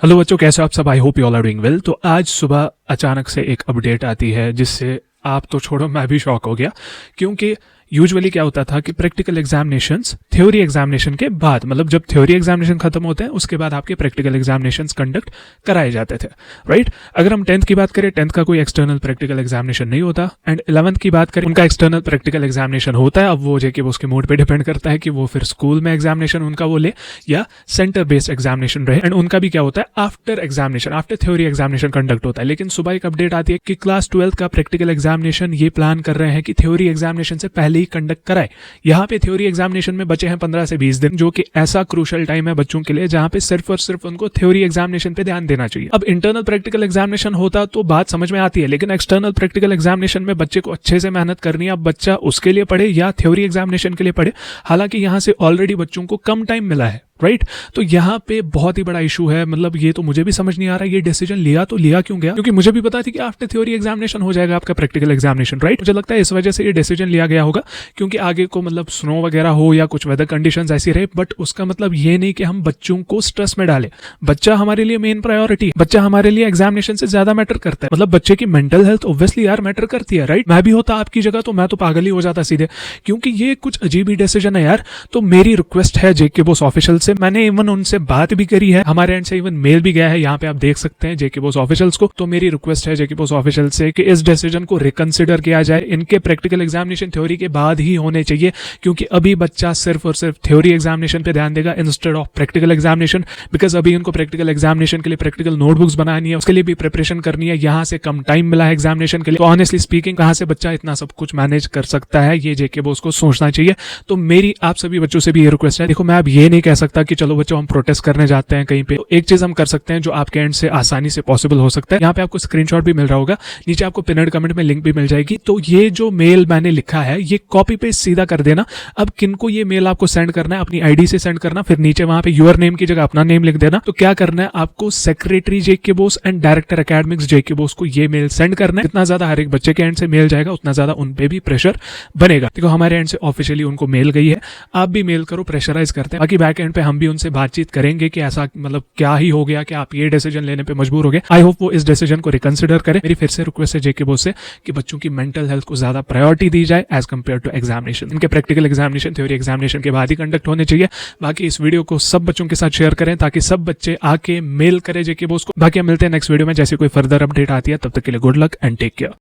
Hello बच्चों, कैसे हो आप सब। I hope you all are doing well. तो आज सुबह अचानक से एक अपडेट आती है जिससे आप तो छोड़ो, मैं भी शॉक हो गया। क्योंकि यूजुअली क्या होता था कि प्रैक्टिकल एग्जामिनेशंस थ्योरी एग्जामिनेशन के बाद, मतलब जब थ्योरी एग्जामिनेशन खत्म होते हैं उसके बाद आपके प्रैक्टिकल एग्जामिनेशंस कंडक्ट कराए जाते थे, राइट। अगर हम 10th की बात करें, 10th का कोई एक्सटर्नल प्रैक्टिकल एग्जामिनेशन नहीं होता। एंड 11th की बात करें, उनका एक्सटर्नल प्रैक्टिकल एग्जामिनेशन होता है। अब वो जेके उसके मूड पे डिपेंड करता है कि वो फिर स्कूल में एग्जामिनेशन उनका वो ले या सेंटर बेस्ड एग्जामिनेशन रहे। एंड उनका भी क्या होता है, after examination, after theory examination conduct होता है। लेकिन सुबह एक अपडेट आती है कि क्लास 12th का प्रैक्टिकल एग्जामिनेशन ये प्लान कर रहे हैं कि थ्योरी एग्जामिनेशन से पहले ही कंडक्ट कराए। यहाँ पे थ्योरी एग्जामिनेशन में बचे हैं 15 से 20 दिन, जो कि ऐसा क्रूशल टाइम है बच्चों के लिए जहां पे सिर्फ और सिर्फ उनको थ्योरी एग्जामिनेशन पे ध्यान देना चाहिए। अब इंटरनल प्रैक्टिकल एग्जामिनेशन होता तो बात समझ में आती है, लेकिन एक्सटर्नल प्रैक्टिकल एग्जामिनेशन में बच्चे को अच्छे से मेहनत करनी है। अब बच्चा उसके लिए पढ़े या थ्योरी एग्जामिनेशन के लिए पढ़े, हालांकि यहां से ऑलरेडी बच्चों को कम टाइम मिला है, राइट। तो यहाँ पे बहुत ही बड़ा इशू है। मतलब ये तो मुझे भी समझ नहीं आ रहा, ये डिसीजन लिया तो लिया क्यों गया, क्योंकि मुझे भी पता थी कि आफ्टर थ्योरी एग्जामिनेशन हो जाएगा आपका प्रैक्टिकल एग्जामिनेशन, राइट। मुझे लगता है इस वजह से ये डिसीजन लिया गया होगा क्योंकि आगे को मतलब स्नो वगैरह हो या कुछ वेदर कंडीशंस ऐसी रहे, बट उसका मतलब ये नहीं कि हम बच्चों को स्ट्रेस में डालें। बच्चा हमारे लिए मेन प्रायोरिटी है, बच्चा हमारे लिए एग्जामिनेशन से ज्यादा मैटर करता है। मतलब बच्चे की मेंटल हेल्थ ऑब्वियसली यार मैटर करती है, राइट। मैं भी होता आपकी जगह तो मैं तो पागल ही हो जाता सीधे, क्योंकि ये कुछ अजीब ही डिसीजन है यार। तो मेरी रिक्वेस्ट है जेके बोस ऑफिशियल से, मैंने इवन उनसे बात भी करी है, हमारे एंड से इवन मेल भी गया है, यहाँ पे आप देख सकते हैं जेके बोस ऑफिशियल्स को। तो मेरी रिक्वेस्ट है जेके बोस ऑफिशियल से कि इस डिसीजन को रिकंसिडर किया जाए। इनके प्रैक्टिकल एग्जामिनेशन थ्योरी के बाद ही होने चाहिए, क्योंकि अभी बच्चा सिर्फ और सिर्फ थ्योरी एग्जामिनेशन पे ध्यान देगा instead of practical examination. Because अभी उनको प्रैक्टिकल एग्जामिनेशन के लिए प्रैक्टिकल नोटबुक्स बनानी है, उसके लिए भी प्रिपरेशन करनी है। यहाँ से कम टाइम मिला है एग्जामिनेशन के लिए। तो ऑनेस्टली स्पीकिंग, कहाँ से बच्चा इतना सब कुछ मैनेज कर सकता है, ये जेके बोस को सोचना चाहिए। तो मेरी आप सभी बच्चों से भी ये रिक्वेस्ट है। देखो, मैं अब ये नहीं कह सकता कि चलो बच्चों हम प्रोटेस्ट करने जाते हैं कहीं पे। तो एक चीज हम कर सकते हैं जो आपके एंड से आसानी से पॉसिबल हो सकता है। यहाँ पे आपको स्क्रीनशॉट भी मिल रहा होगा, नीचे आपको पिनड कमेंट में लिंक भी मिल जाएगी। तो ये जो मेल मैंने लिखा है ये कॉपी पेस्ट सीधा कर देना। अब किनको ये मेल आपको सेंड करना है, अपनी आईडी से सेंड करना, फिर नीचे वहां पे यूर नेम की जगह अपना नेम लिख देना। तो क्या करना है आपको, secretary JK Bose and director academics JK Bose को ये मेल सेंड करना है। जितना ज्यादा हर एक बच्चे के एंड से मेल जाएगा उतना ज्यादा उन पे भी प्रेशर बनेगा। देखो, हमारे एंड से ऑफिशियली उनको मेल गई है, आप भी मेल करो, प्रेशराइज करते हैं। बाकी बैक एंड पे हम भी उनसे बातचीत करेंगे कि ऐसा मतलब क्या ही हो गया कि आप ये डिसीजन लेने पे मजबूर हो गए। आई होप वो इस डिसीजन को रिकंसिडर करें। मेरी फिर से रिक्वेस्ट है जेके बोस से कि बच्चों की मेंटल हेल्थ को ज्यादा प्रायोरिटी दी जाए एज कंपेयर टू एग्जामिनेशन। इनके प्रैक्टिकल एग्जामिनेशन थ्योरी एग्जामिनेशन के बाद ही कंडक्ट होने चाहिए। बाकी इस वीडियो को सब बच्चों के साथ शेयर करें ताकि सब बच्चे आके मेल करें जेके बोस को। बाकी हम मिलते हैं नेक्स्ट वीडियो में, जैसे कोई फर्दर अपडेट आती है। तब तक के लिए good luck and take care.